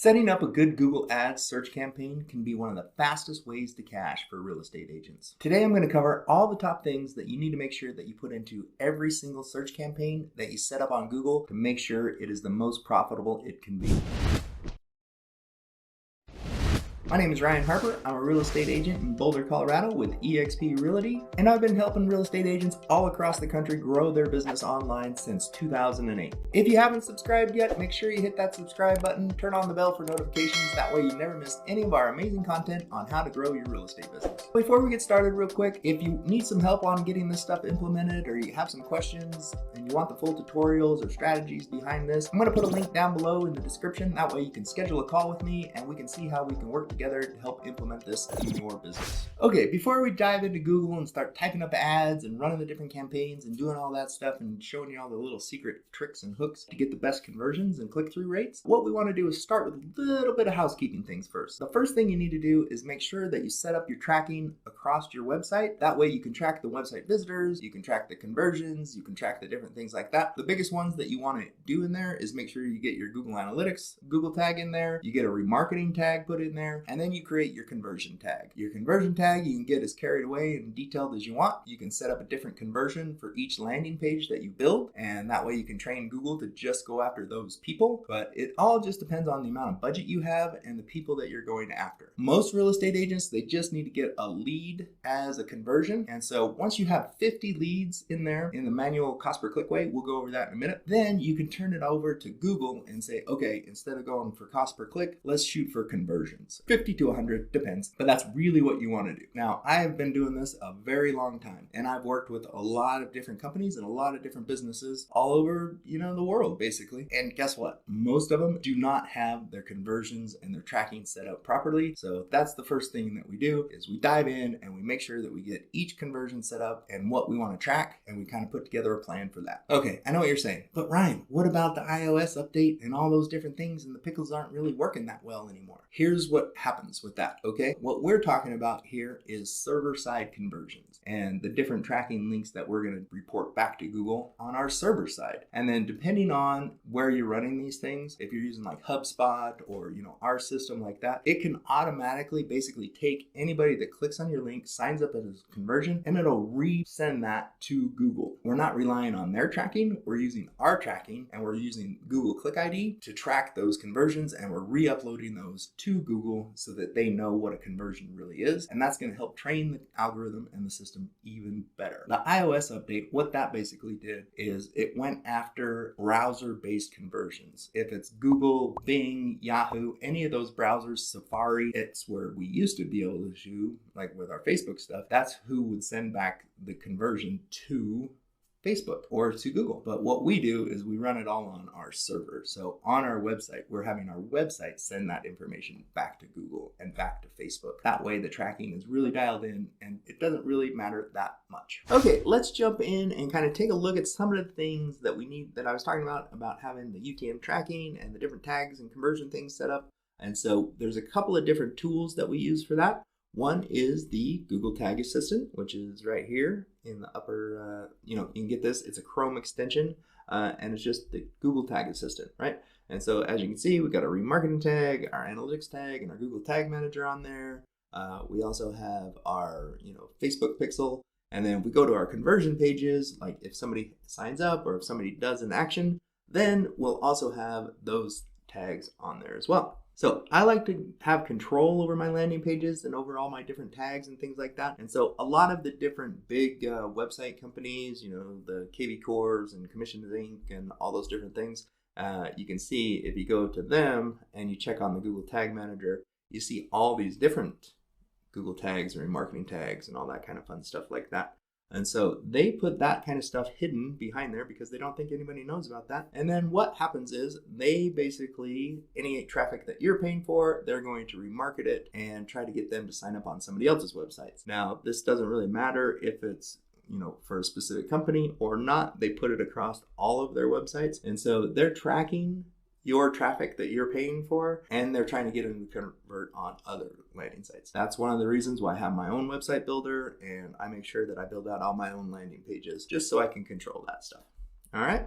Setting up a good Google Ads search campaign can be one of the fastest ways to cash for real estate agents. Today I'm going to cover all the top things that you need to make sure that you put into every single search campaign that you set up on Google to make sure it is the most profitable it can be. My name is Ryan Harper. I'm a real estate agent in Boulder, Colorado with eXp Realty, and I've been helping real estate agents all across the country grow their business online since 2008. If you haven't subscribed yet, make sure you hit that subscribe button, turn on the bell for notifications, that way you never miss any of our amazing content on how to grow your real estate business. Before we get started real quick, if you need some help on getting this stuff implemented or you have some questions and you want the full tutorials or strategies behind this, I'm going to put a link down below in the description. That way you can schedule a call with me and we can see how we can work together to help implement this in your business. Okay, before we dive into Google and start typing up ads and running the different campaigns and doing all that stuff and showing you all the little secret tricks and hooks to get the best conversions and click-through rates, what we want to do is start with a little bit of housekeeping things first. The first thing you need to do is make sure that you set up your tracking across your website. That way you can track the website visitors, you can track the conversions, you can track the different things like that. The biggest ones that you want to do in there is make sure you get your Google Analytics Google tag in there, you get a remarketing tag put in there, and then you create your conversion tag. Your conversion tag you can get as carried away and detailed as you want. You can set up a different conversion for each landing page that you build, and that way you can train Google to just go after those people. But it all just depends on the amount of budget you have and the people that you're going after. Most real estate agents, they just need to get a lead as a conversion. And so once you have 50 leads in there in the manual cost per click way, we'll go over that in a minute, then you can turn it over to Google and say, okay, instead of going for cost per click, let's shoot for conversions. 50 to 100 depends, but that's really what you want to do. Now, I have been doing this a very long time, and I've worked with a lot of different companies and a lot of different businesses all over, the world basically. And guess what? Most of them do not have their conversions and their tracking set up properly. So that's the first thing that we do is we dive in and we make sure that we get each conversion set up and what we want to track, and we kind of put together a plan for that. Okay, I know what you're saying, but Ryan, what about the iOS update and all those different things, and the pickles aren't really working that well anymore? Here's what happens with that, okay? What we're talking about here is server-side conversions and the different tracking links that we're going to report back to Google on our server side. And then depending on where you're running these things, if you're using like HubSpot or our system like that, it can automatically basically take anybody that clicks on your link, signs up as a conversion, and it'll resend that to Google. We're not relying on their tracking, we're using our tracking, and we're using Google Click ID to track those conversions, and we're re-uploading those to Google so that they know what a conversion really is, and that's going to help train the algorithm and the system even better. The iOS update, what that basically did is it went after browser-based conversions. If it's Google, Bing, Yahoo, any of those browsers, Safari, it's where we used to be able to do, like with our Facebook stuff, that's who would send back the conversion to Facebook or to Google. But what we do is we run it all on our server. So on our website, we're having our website send that information back to Google and back to Facebook. That way the tracking is really dialed in and it doesn't really matter that much. Okay, let's jump in and kind of take a look at some of the things that we need that I was talking about having the UTM tracking and the different tags and conversion things set up. And so there's a couple of different tools that we use for that. One is the Google Tag Assistant, which is right here in the upper, you can get this, it's a Chrome extension, and it's just the Google Tag Assistant, right? And so as you can see, we've got our remarketing tag, our analytics tag, and our Google Tag Manager on there. We also have our, Facebook pixel. And then if we go to our conversion pages, like if somebody signs up or if somebody does an action, then we'll also have those tags on there as well. So I like to have control over my landing pages and over all my different tags and things like that. And so a lot of the different big website companies, the KV Cores and Commissions Inc. and all those different things, you can see if you go to them and you check on the Google Tag Manager, you see all these different Google tags and remarketing tags and all that kind of fun stuff like that. And so they put that kind of stuff hidden behind there because they don't think anybody knows about that. And then what happens is they basically, any traffic that you're paying for, they're going to remarket it and try to get them to sign up on somebody else's websites. Now, this doesn't really matter if it's for a specific company or not. They put it across all of their websites. And so they're tracking your traffic that you're paying for, and they're trying to get them to convert on other landing sites. That's one of the reasons why I have my own website builder, and I make sure that I build out all my own landing pages just so I can control that stuff. All right.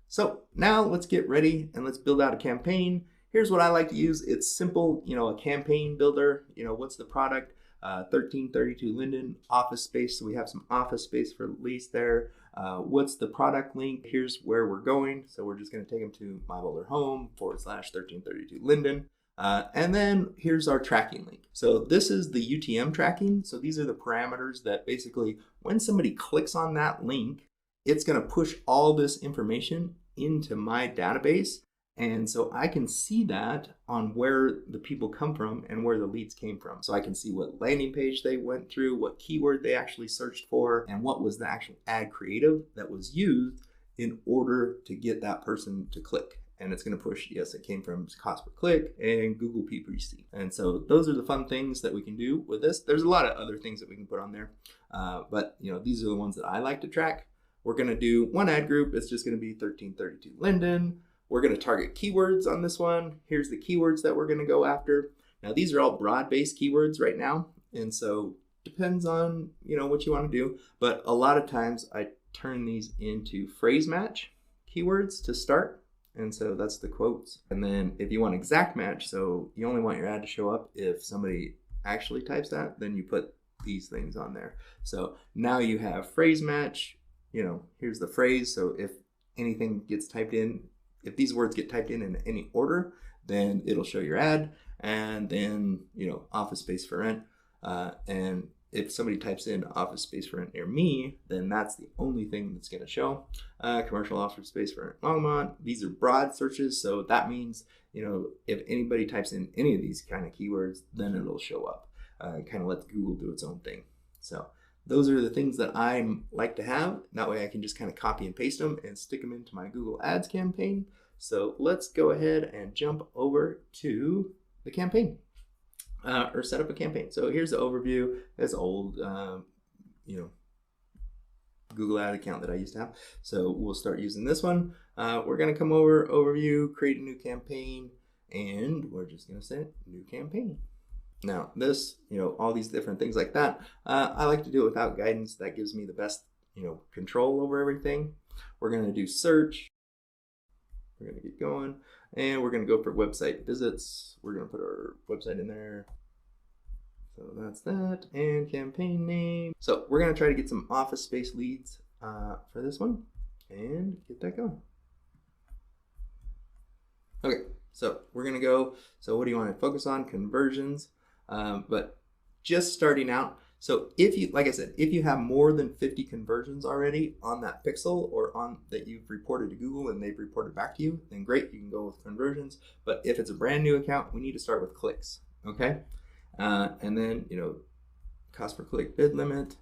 So now let's get ready and let's build out a campaign Here's what I like to use. It's simple, a campaign builder. What's the product? 1332 Linden, office space. So we have some office space for lease there. What's the product link? Here's where we're going. So we're just going to take them to my Boulder home / 1332 Linden. And then here's our tracking link. So this is the UTM tracking. So these are the parameters that basically when somebody clicks on that link, it's going to push all this information into my database. And so I can see that on where the people come from and where the leads came from. So I can see what landing page they went through, what keyword they actually searched for, and what was the actual ad creative that was used in order to get that person to click. And it's going to push, yes, it came from cost per click and Google PPC. And so those are the fun things that we can do with this. There's a lot of other things that we can put on there. But these are the ones that I like to track. We're going to do one ad group. It's just going to be 1332 Linden. We're going to target keywords on this one. Here's the keywords that we're going to go after. Now, these are all broad-based keywords right now. And so depends on, what you want to do. But a lot of times I turn these into phrase match keywords to start. And so that's the quotes. And then if you want exact match, so you only want your ad to show up if somebody actually types that, then you put these things on there. So now you have phrase match, here's the phrase. So if anything gets typed in, if these words get typed in any order, then it'll show your ad. And then, office space for rent. And if somebody types in office space for rent near me, then that's the only thing that's going to show. Commercial office space for rent Longmont. These are broad searches. So that means, if anybody types in any of these kind of keywords, then it'll show up. Kind of let Google do its own thing. So those are the things that I like to have. That way I can just kind of copy and paste them and stick them into my Google Ads campaign. So let's go ahead and jump over to the campaign or set up a campaign. So here's the overview. It's old, Google Ad account that I used to have. So we'll start using this one. We're going to come over, overview, create a new campaign, and we're just going to say new campaign. Now this, all these different things like that, I like to do it without guidance. That gives me the best, control over everything. We're going to do search. We're going to get going, and we're going to go for website visits. We're going to put our website in there. So that's that, and campaign name. So we're going to try to get some office space leads for this one and get that going. Okay, so we're going to go. So what do you want to focus on? Conversions. But just starting out, so if you, like I said, if you have more than 50 conversions already on that pixel or on that you've reported to Google and they've reported back to you, then great, you can go with conversions. But if it's a brand new account, we need to start with clicks, okay? And then, cost per click bid limit,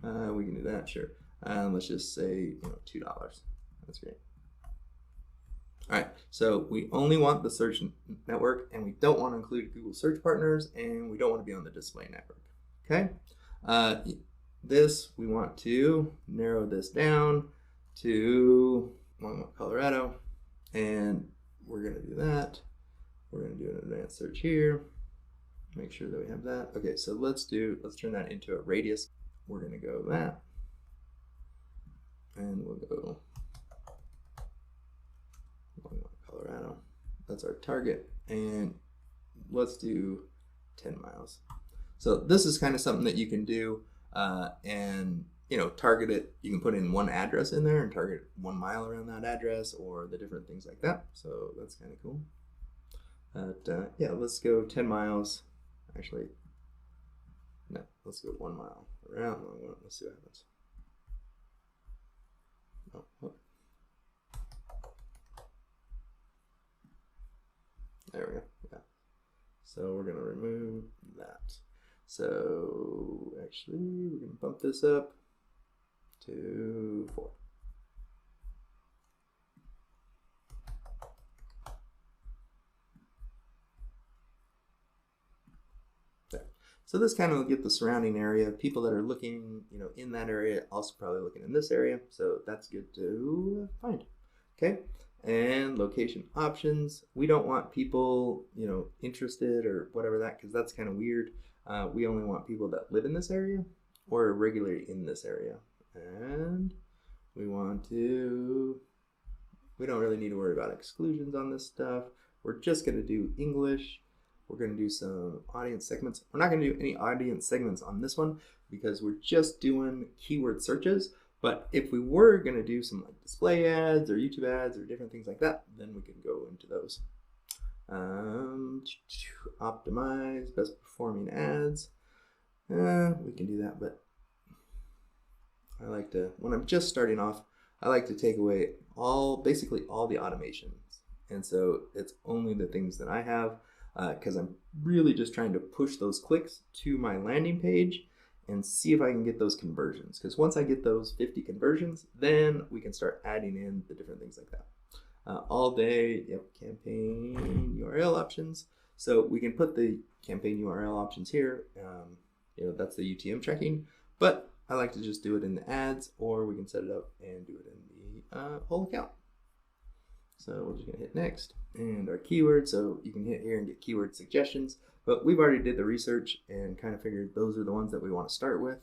we can do that, sure. Let's just say, $2, that's great. All right, so we only want the search network, and we don't want to include Google search partners, and we don't want to be on the display network, okay? This, we want to narrow this down to Colorado, and we're gonna do that. We're gonna do an advanced search here, make sure that we have that. Okay, so let's turn that into a radius. We're gonna go that, and we'll go Colorado. That's our target, and let's do 10 miles. So this is kind of something that you can do and target it. You can put in one address in there and target 1 mile around that address or the different things like that. So that's kind of cool. But yeah, let's go 10 miles. Actually, no, let's go 1 mile around. Let's see what happens. Oh. There we go. Yeah. So we're gonna remove that. So actually, we're gonna bump this up to 4. There. So this kind of will get the surrounding area. People that are looking, in that area, also probably looking in this area. So that's good to find. Okay. And location options. We don't want people, interested or whatever that, because that's kind of weird. We only want people that live in this area or are regularly in this area. And we don't really need to worry about exclusions on this stuff. we're just going to do English. We're going to do some audience segments. We're not going to do any audience segments on this one because we're just doing keyword searches. But if we were going to do some like display ads or YouTube ads or different things like that, then we can go into those. Optimize best performing ads. We can do that, but I like to, when I'm just starting off, I like to take away basically all the automations. And so it's only the things that I have because I'm really just trying to push those clicks to my landing page and see if I can get those conversions. Because once I get those 50 conversions, then we can start adding in the different things like that. All day, yep, campaign URL options. So we can put the campaign URL options here. That's the UTM tracking, but I like to just do it in the ads, or we can set it up and do it in the whole account. So we're just gonna hit next, and our keywords. So you can hit here and get keyword suggestions, but we've already did the research and kind of figured those are the ones that we want to start with.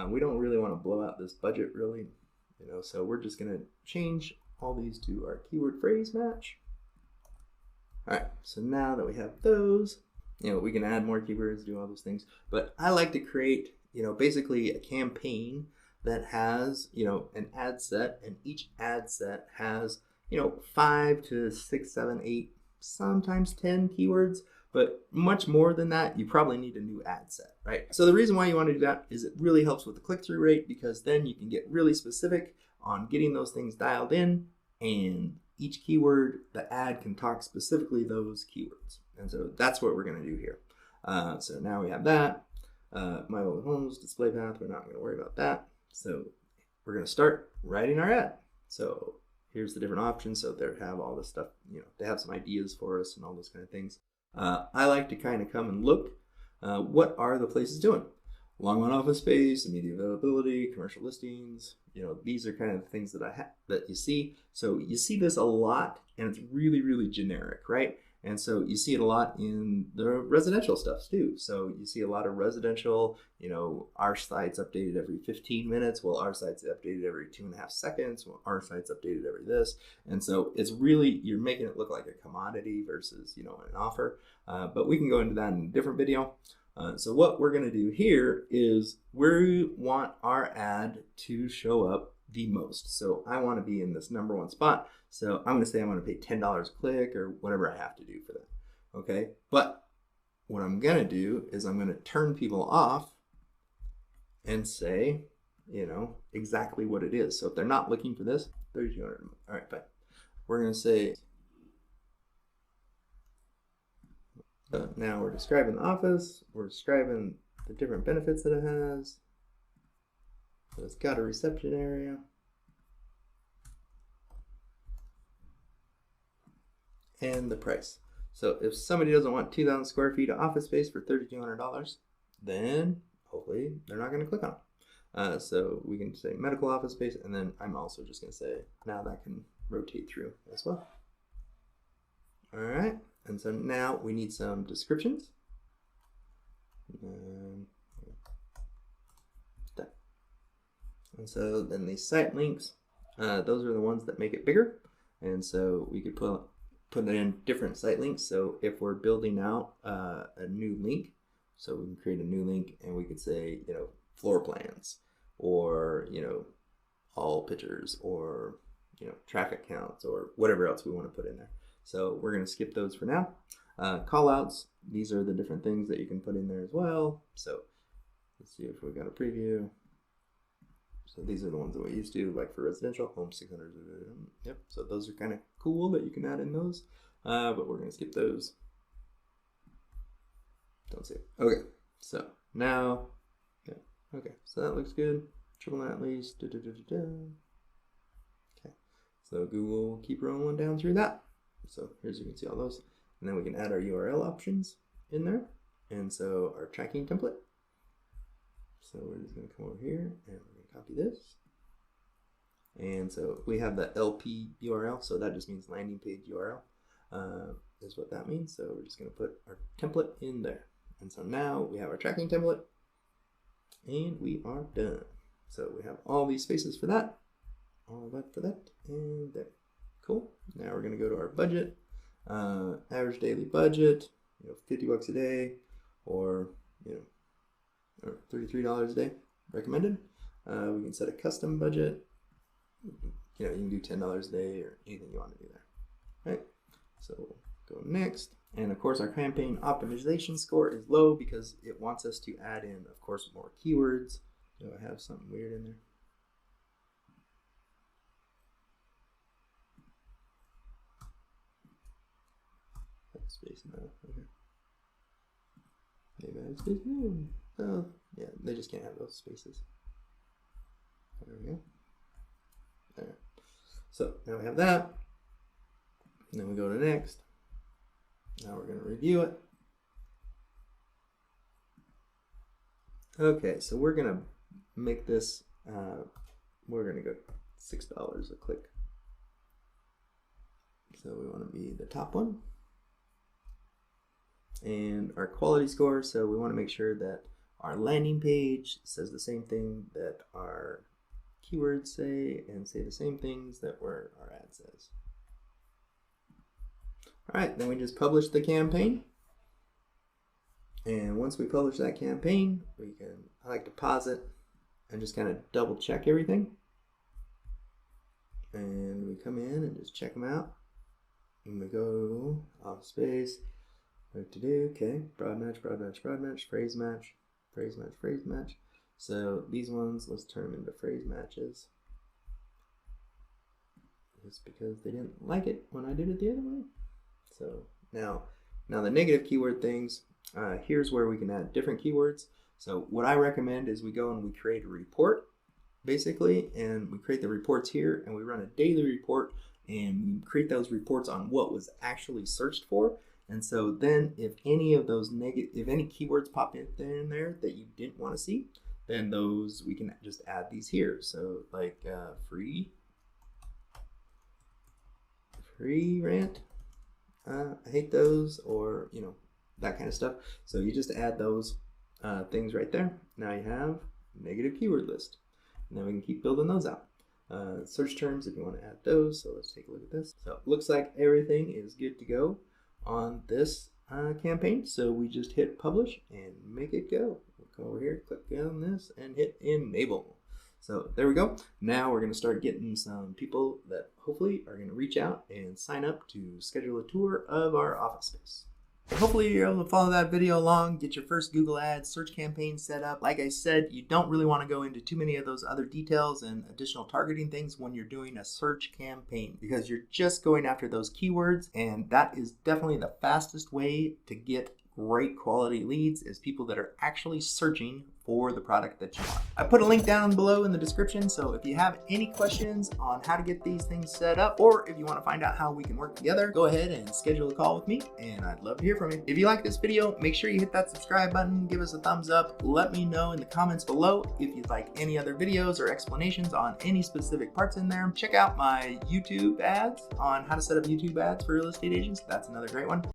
We don't really want to blow out this budget really, so we're just gonna change all these to our keyword phrase match. All right, so now that we have those, we can add more keywords, do all those things, but I like to create, basically a campaign that has, an ad set, and each ad set has, 5 to 6, 7, 8, sometimes 10 keywords, but much more than that, you probably need a new ad set, right? So the reason why you want to do that is it really helps with the click-through rate, because then you can get really specific on getting those things dialed in, and each keyword, the ad can talk specifically those keywords. And so that's what we're going to do here. So now we have that. My old homes, display path, we're not going to worry about that. So we're going to start writing our ad. So here's the different options. So they have all this stuff, they have some ideas for us and all those kind of things. I like to kind of come and look, what are the places doing? Long run office space, immediate availability, commercial listings. These are kind of the things that that you see. So you see this a lot, and it's really, really generic, right? And so you see it a lot in the residential stuff too. So you see a lot of residential, our site's updated every 15 minutes. Well, our site's updated every 2.5 seconds. Well, our site's updated every this. And so it's really, you're making it look like a commodity versus, an offer. But we can go into that in a different video. So what we're going to do here is we want our ad to show up the most. So I want to be in this #1 spot. So I'm going to say I'm going to pay $10 a click or whatever I have to do for that. Okay. But what I'm going to do is I'm going to turn people off and say, exactly what it is. So if they're not looking for this, $3,200. All right, fine. We're going to say, now we're describing the office. We're describing the different benefits that it has. So it's got a reception area. And the price. So if somebody doesn't want 2,000 square feet of office space for $3,200, then hopefully they're not going to click on it. So we can say medical office space, and then I'm also just going to say now that can rotate through as well. All right. And so now we need some descriptions. And so then these site links, those are the ones that make it bigger. And so we could put in different site links. So if we're building out a new link, so we can create a new link and we could say, floor plans, or, all pictures, or, traffic counts, or whatever else we want to put in there. So we're going to skip those for now. Call outs, these are the different things that you can put in there as well. So let's see if we got a preview. So these are the ones that we used to, like for residential, home 600. Yep, so those are kind of cool that you can add in those, but we're going to skip those. Don't see it. Okay, so now, yeah, okay, so that looks good. Triple net lease. Okay, so Google will keep rolling down through that. So here's, you can see all those. And then we can add our URL options in there. And so our tracking template. So we're just going to come over here and we're going to copy this. And so we have the LP URL. So that just means landing page URL is what that means. So we're just going to put our template in there. And so now we have our tracking template and we are done. So we have all these spaces for that, all that for that, and there. Cool. Now we're going to go to our budget. Average daily budget, $50 a day, or or $33 a day recommended. We can set a custom budget. You can do $10 a day or anything you want to do there. Right? So we'll go next. And of course, our campaign optimization score is low because it wants us to add in, of course, more keywords. Do I have something weird in there? Space now. Okay. Maybe I have space. Oh, yeah, they just can't have those spaces. There we go. There. So now we have that. And then we go to next. Now we're going to review it. Okay, so we're going to make this, we're going to go $6 a click. So we want to be the top one. And our quality score, so we want to make sure that our landing page says the same thing that our keywords say and say the same things that our ad says. All right, then we just publish the campaign. And once we publish that campaign, I like to pause it and just kind of double check everything. And we come in and just check them out. And we go off space. What to do? Okay, broad match, broad match, broad match, phrase match, phrase match, phrase match. So these ones, let's turn them into phrase matches. Just because they didn't like it when I did it the other way. So now the negative keyword things, here's where we can add different keywords. So what I recommend is we go and we create a report, basically, and we create the reports here, and we run a daily report, and we create those reports on what was actually searched for. And so then if any of those if any keywords pop in there that you didn't want to see, then those, we can just add these here. So like free rant, I hate those, or that kind of stuff. So you just add those things right there. Now you have negative keyword list. And then we can keep building those out. Search terms if you want to add those. So let's take a look at this. So it looks like everything is good to go on this campaign. So we just hit publish and make it go. We'll go over here, click on this, and hit enable. So there we go. Now we're going to start getting some people that hopefully are going to reach out and sign up to schedule a tour of our office space. Hopefully you're able to follow that video along, get your first Google Ads search campaign set up. Like I said, you don't really want to go into too many of those other details and additional targeting things when you're doing a search campaign, because you're just going after those keywords, and that is definitely the fastest way to get great quality leads, is people that are actually searching for the product that you want. I put a link down below in the description, so if you have any questions on how to get these things set up, or if you want to find out how we can work together, go ahead and schedule a call with me, and I'd love to hear from you. If you like this video, make sure you hit that subscribe button, give us a thumbs up, let me know in the comments below if you'd like any other videos or explanations on any specific parts in there. Check out my YouTube ads on how to set up YouTube ads for real estate agents. That's another great one.